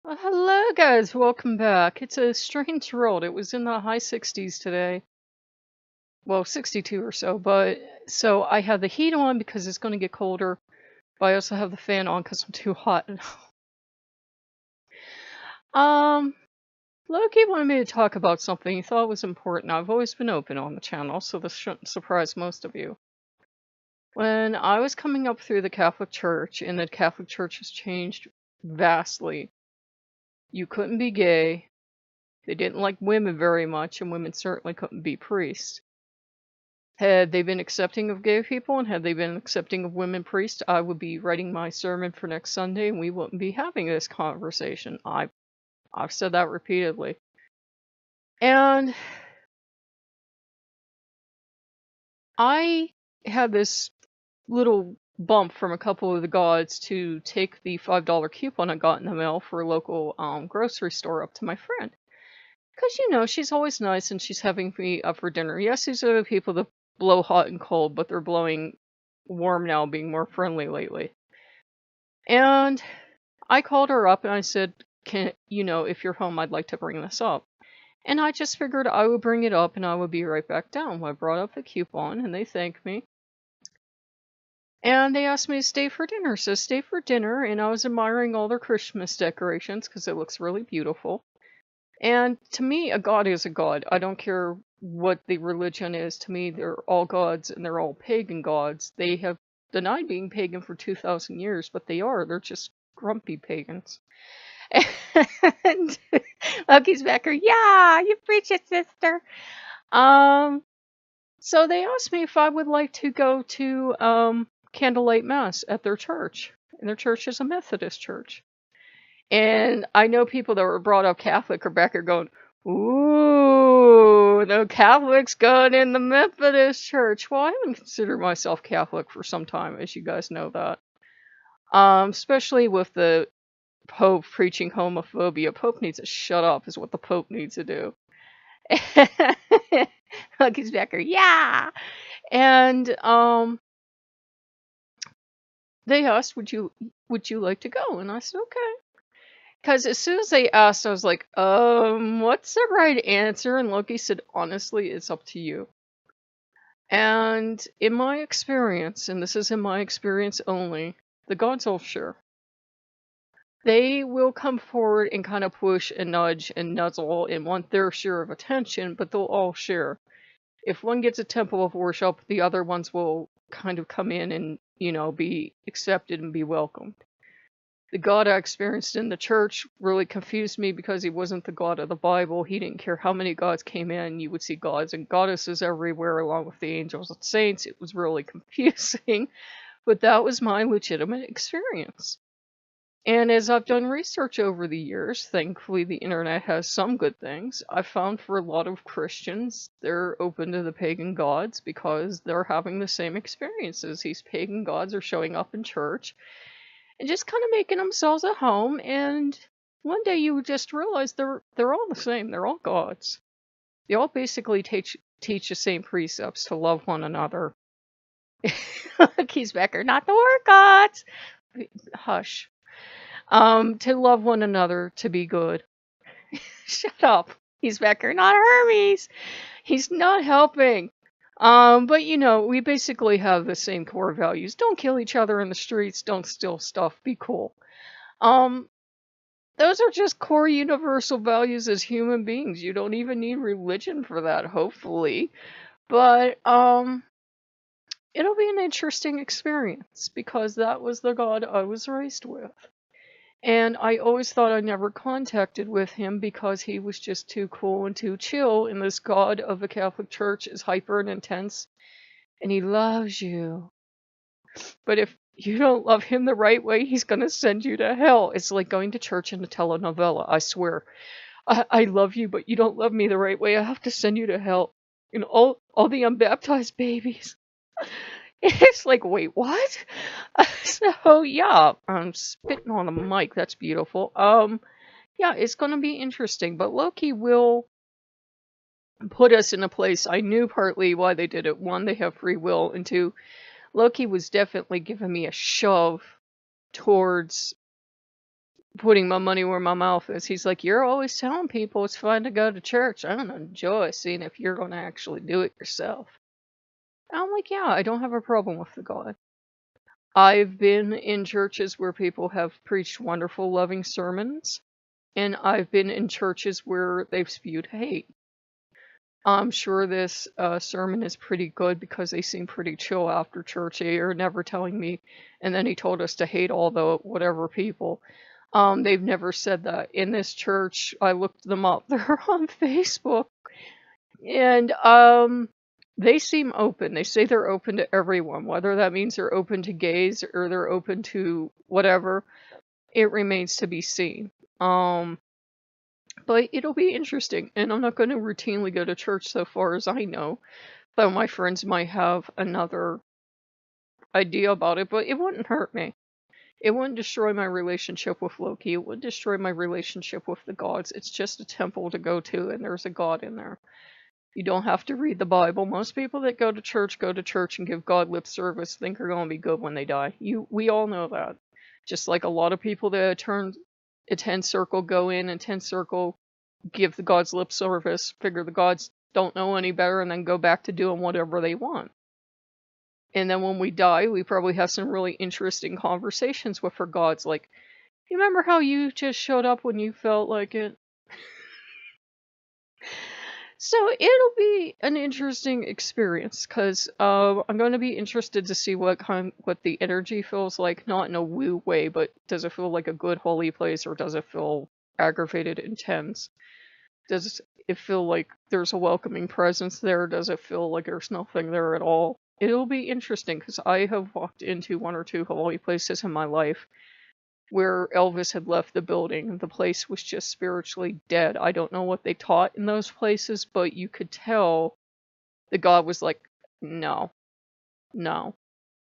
Hello, guys. Welcome back. It's a strange world. It was in the high 60s today. Well, 62 or so. But so I have the heat on because it's going to get colder. But I also have the fan on because I'm too hot. um, Loki wanted me to talk about something he thought was important. I've always been open on the channel, so this shouldn't surprise most of you. When I was coming up through the Catholic Church, and the Catholic Church has changed vastly, you couldn't be gay. They didn't like women very much, and women certainly couldn't be priests. Had they been accepting of gay people and had they been accepting of women priests, I would be writing my sermon for next Sunday and we wouldn't be having this conversation. I've said that repeatedly. And I had this little bump from a couple of the gods to take the $5 coupon I got in the mail for a local grocery store up to my friend. Because, she's always nice and she's having me up for dinner. Yes, these are the people that blow hot and cold, but they're blowing warm now, being more friendly lately. And I called her up and I said, if you're home, I'd like to bring this up. And I just figured I would bring it up and I would be right back down. I brought up the coupon and they thanked me. And they asked me to stay for dinner. So stay for dinner, and I was admiring all their Christmas decorations because it looks really beautiful. And to me, a god is a god. I don't care what the religion is. To me, they're all gods, and they're all pagan gods. They have denied being pagan for 2,000 years, but they are. They're just grumpy pagans. And Loki's back here, yeah, you preach it, sister. So they asked me if I would like to go to candlelight mass at their church. And their church is a Methodist church. And I know people that were brought up Catholic are back here going, ooh, no Catholics going in the Methodist church. Well, I haven't considered myself Catholic for some time, as you guys know that. Especially with the Pope preaching homophobia. Pope needs to shut up, is what the Pope needs to do. Lucky's back here, yeah! And, they asked, would you like to go? And I said, okay. Because as soon as they asked, I was like, what's the right answer? And Loki said, honestly, it's up to you. And in my experience, and this is in my experience only, the gods all share. They will come forward and kind of push and nudge and nuzzle and want their share of attention, but they'll all share. If one gets a temple of worship, the other ones will kind of come in and, be accepted and be welcomed. The God I experienced in the church really confused me because he wasn't the God of the Bible. He didn't care how many gods came in. You would see gods and goddesses everywhere along with the angels and saints. It was really confusing, but that was my legitimate experience. And as I've done research over the years, thankfully the internet has some good things, I've found for a lot of Christians, they're open to the pagan gods because they're having the same experiences. These pagan gods are showing up in church and just kind of making themselves at home, and one day you would just realize they're all the same. They're all gods. They all basically teach the same precepts: to love one another. Keys Becker, not the word gods. Hush. To love one another, to be good. Shut up. He's Becker, not Hermes. He's not helping. But we basically have the same core values. Don't kill each other in the streets. Don't steal stuff. Be cool. Those are just core universal values as human beings. You don't even need religion for that, hopefully. But, it'll be an interesting experience because that was the God I was raised with. And I always thought I never contacted with him because he was just too cool and too chill, and this God of the Catholic Church is hyper and intense, and he loves you. But if you don't love him the right way, he's gonna send you to hell. It's like going to church in a telenovela, I swear. I love you, but you don't love me the right way. I have to send you to hell. And all the unbaptized babies. It's like, wait, what? So, yeah, I'm spitting on the mic. That's beautiful. Yeah, it's going to be interesting. But Loki will put us in a place. I knew partly why they did it. One, they have free will. And two, Loki was definitely giving me a shove towards putting my money where my mouth is. He's like, you're always telling people it's fine to go to church. I don't enjoy seeing if you're going to actually do it yourself. And I'm like, yeah, I don't have a problem with the God. I've been in churches where people have preached wonderful, loving sermons, and I've been in churches where they've spewed hate. I'm sure this sermon is pretty good because they seem pretty chill after church. They are never telling me, and then he told us to hate all the whatever people. They've never said that. In this church, I looked them up. They're on Facebook, and they seem open. They say they're open to everyone, whether that means they're open to gays or they're open to whatever. It remains to be seen. But it'll be interesting, and I'm not going to routinely go to church so far as I know, though my friends might have another idea about it, but it wouldn't hurt me. It wouldn't destroy my relationship with Loki. It wouldn't destroy my relationship with the gods. It's just a temple to go to, and there's a god in there. You don't have to read the Bible. Most people that go to church and give God lip service think they're going to be good when they die. We all know that. Just like a lot of people that attend circle, go in, attend circle, give the gods lip service, figure the gods don't know any better, and then go back to doing whatever they want. And then when we die, we probably have some really interesting conversations with our gods, like, you remember how you just showed up when you felt like it? So it'll be an interesting experience, because I'm going to be interested to see what the energy feels like, not in a woo way, but does it feel like a good holy place, or does it feel aggravated, intense? Does it feel like there's a welcoming presence there? Does it feel like there's nothing there at all? It'll be interesting, because I have walked into one or two holy places in my life where Elvis had left the building. The place was just spiritually dead. I don't know what they taught in those places, but you could tell the God was like, no, no.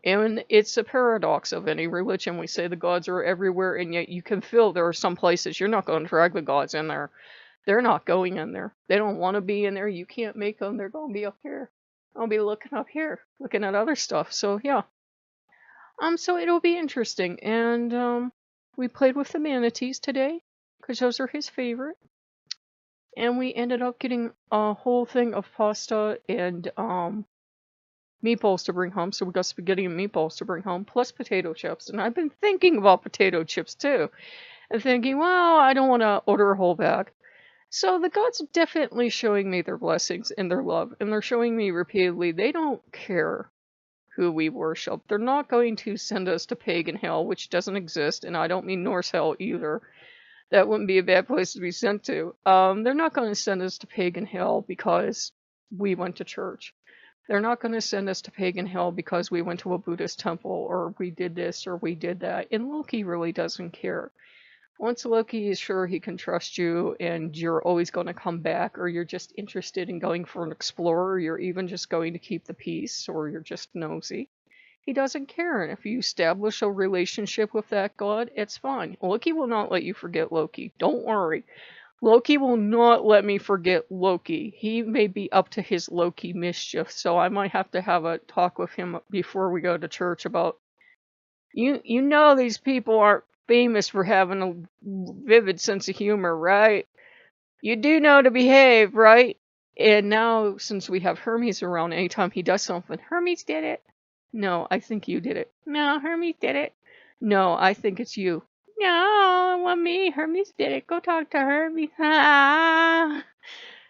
And it's a paradox of any religion. We say the gods are everywhere, and yet you can feel there are some places you're not going to drag the gods in there. They're not going in there. They don't want to be in there. You can't make them. They're going to be up here. I'll be looking up here, looking at other stuff. So yeah. So it'll be interesting. And we played with the manatees today, because those are his favorite. And we ended up getting a whole thing of pasta and meatballs to bring home. So we got spaghetti and meatballs to bring home, plus potato chips. And I've been thinking about potato chips too. And thinking, well, I don't want to order a whole bag. So the gods are definitely showing me their blessings and their love. And they're showing me repeatedly they don't care who we worship. They're not going to send us to pagan hell, which doesn't exist, and I don't mean Norse hell either. That wouldn't be a bad place to be sent to. They're not going to send us to pagan hell because we went to church. They're not going to send us to pagan hell because we went to a Buddhist temple, or we did this, or we did that. And Loki really doesn't care. Once Loki is sure he can trust you, and you're always going to come back, or you're just interested in going for an explorer, you're even just going to keep the peace, or you're just nosy, he doesn't care. And if you establish a relationship with that god, it's fine. Loki will not let you forget Loki. Don't worry. Loki will not let me forget Loki. He may be up to his Loki mischief, so I might have to have a talk with him before we go to church about, you know these people aren't famous for having a vivid sense of humor, right? You do know to behave, right? And now, since we have Hermes around, anytime he does something, Hermes did it. No, I think you did it. No, Hermes did it. No, I think it's you. No, it wasn't me. Hermes did it. Go talk to Hermes. Ah.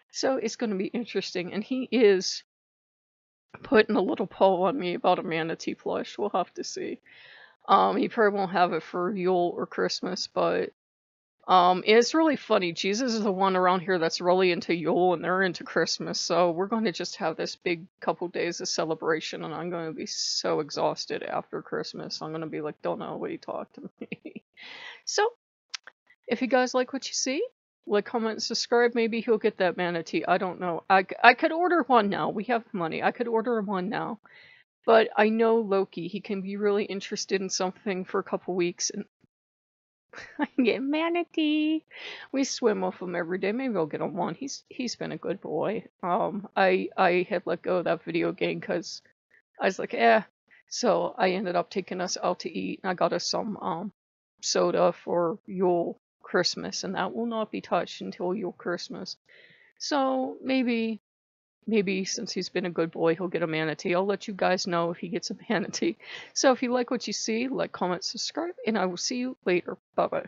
So it's going to be interesting. And he is putting a little poll on me about a manatee plush. We'll have to see. He probably won't have it for Yule or Christmas, but it's really funny. Jesus is the one around here that's really into Yule, and they're into Christmas. So we're going to just have this big couple days of celebration, and I'm going to be so exhausted after Christmas. I'm going to be like, don't know what he talked to me. So if you guys like what you see, like, comment, and subscribe. Maybe he'll get that manatee. I don't know. I could order one now. We have money. I could order one now. But I know Loki. He can be really interested in something for a couple weeks, and I can get manatee. We swim with him every day. Maybe I'll get him one. He's been a good boy. I had let go of that video game because I was like, eh. So I ended up taking us out to eat, and I got us some soda for Yule Christmas, and that will not be touched until Yule Christmas. So maybe since he's been a good boy, he'll get a manatee. I'll let you guys know if he gets a manatee. So if you like what you see, like, comment, subscribe, and I will see you later. Bye-bye.